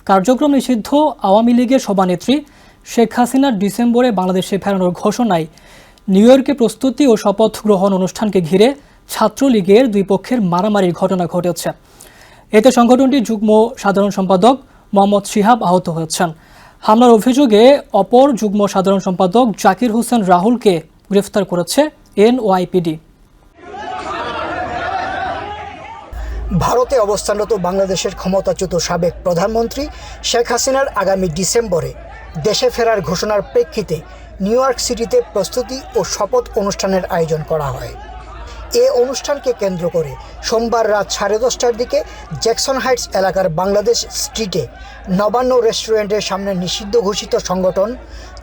কার্যক্রম নিষিদ্ধ আওয়ামী লীগের সভানেত্রী শেখ হাসিনার ডিসেম্বরে বাংলাদেশে ফেরানোর ঘোষণায় নিউ ইয়র্কে প্রস্তুতি ও শপথ গ্রহণ অনুষ্ঠানকে ঘিরে ছাত্রলীগের দুই পক্ষের মারামারির ঘটনা ঘটেছে। এতে সংগঠনটির যুগ্ম সাধারণ সম্পাদক মোহাম্মদ শিহাব আহত হয়েছেন। হামলার অভিযোগে অপর যুগ্ম সাধারণ সম্পাদক জাকির হোসেন রাহুলকে গ্রেফতার করেছে এনওয়াইপিডি। ভারতে অবস্থানরত বাংলাদেশের ক্ষমতাচ্যুত সাবেক প্রধানমন্ত্রী শেখ হাসিনার আগামী ডিসেম্বরে দেশে ফেরার ঘোষণার প্রেক্ষিতে নিউ ইয়র্ক সিটিতে প্রস্তুতি ও শপথ অনুষ্ঠানের আয়োজন করা হয়। এ অনুষ্ঠানকে কেন্দ্র করে সোমবার রাত 10:30টার দিকে জ্যাকসন হাইটস এলাকার বাংলাদেশ স্ট্রিটে নবান্ন রেস্টুরেন্টের সামনে নিষিদ্ধ ঘোষিত সংগঠন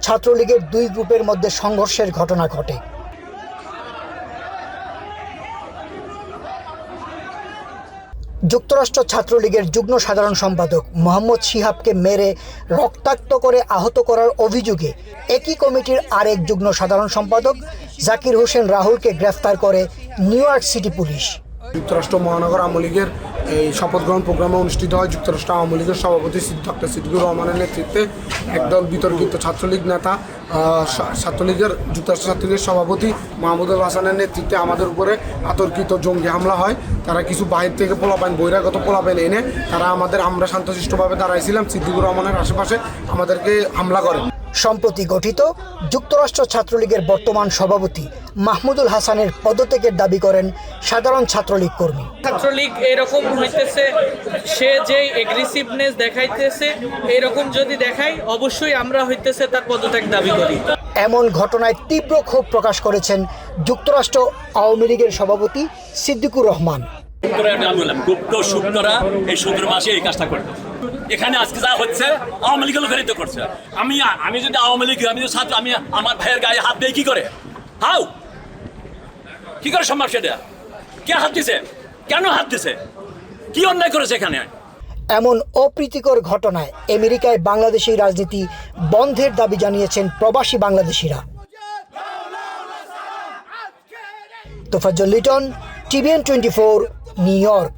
ছাত্রলীগের দুই গ্রুপের মধ্যে সংঘর্ষের ঘটনা ঘটে। যুক্তরাষ্ট্র ছাত্রলীগের যুগ্ম সাধারণ সম্পাদক মোহাম্মদ শিহাবকে মেরে রক্তাক্ত করে আহত করার অভিযোগে একই কমিটির আরেক যুগ্ম সাধারণ সম্পাদক জাকির হোসেন রাহুলকে গ্রেফতার করে নিউ ইয়র্ক সিটি পুলিশ। যুক্তরাষ্ট্র মহানগর আওয়ামী লীগের এই শপথ গ্রহণ প্রোগ্রামে অনুষ্ঠিত হয়। যুক্তরাষ্ট্র আওয়ামী লীগের সভাপতি ডক্টর সিদ্দিকুর রহমানের নেতৃত্বে একদল বিতর্কিত ছাত্রলীগ নেতা ছাত্রলীগের যুক্তরাষ্ট্র ছাত্রলীগের সভাপতি মাহমুদুল হাসানের নেতৃত্বে আমাদের উপরে আতর্কিত জঙ্গি হামলা হয়। তারা কিছু বাইরে থেকে বহিরাগত পোলাপাইন এনে আমরা শান্তশিষ্টভাবে দাঁড়াইছিলাম, সিদ্দিকুর রহমানের আশেপাশে আমাদেরকে হামলা করে। সম্প্রতি গঠিত যুক্তরাষ্ট্র ছাত্রলীগের বর্তমান সভাপতি মাহমুদুল হাসানের পদত্যাগের দাবি করেন সাধারণ ছাত্রলীগ কর্মী। ছাত্রলীগ এরকম হইতেছে, সে যে এগ্রেসিভনেস দেখাইতেছে, এরকম যদি দেখাই অবশ্যই আমরা হইতেছে তার পদত্যাগ দাবি করি। এমন ঘটনায় তীব্র ক্ষোভ প্রকাশ করেছেন যুক্তরাষ্ট্র আওয়ামী লীগের সভাপতি সিদ্দিকুর রহমান। গুপ্ত সুপ্তরা এই সুন্দর মাসে এই কাজটা করবে। এখানে আজকে যা হচ্ছে আওয়ামী লীগের লোকেরাই তো করছে। আমি যদি আওয়ামী লীগ, আমি ছাত্র, আমি আমার ভাইয়ের গায়ে হাত দিয়ে কি করে কি করে সম্ভব? সেটা কে হাত দিছে? কেন হাত দিছে? কি অন্যায় করেছে এখানে? এমন অপ্রীতিকর ঘটনায় আমেরিকায় বাংলাদেশি রাজনীতি বন্ধের দাবি জানিয়েছেন প্রবাসী বাংলাদেশিরা। Tofazzal Liton, TVN24, new York.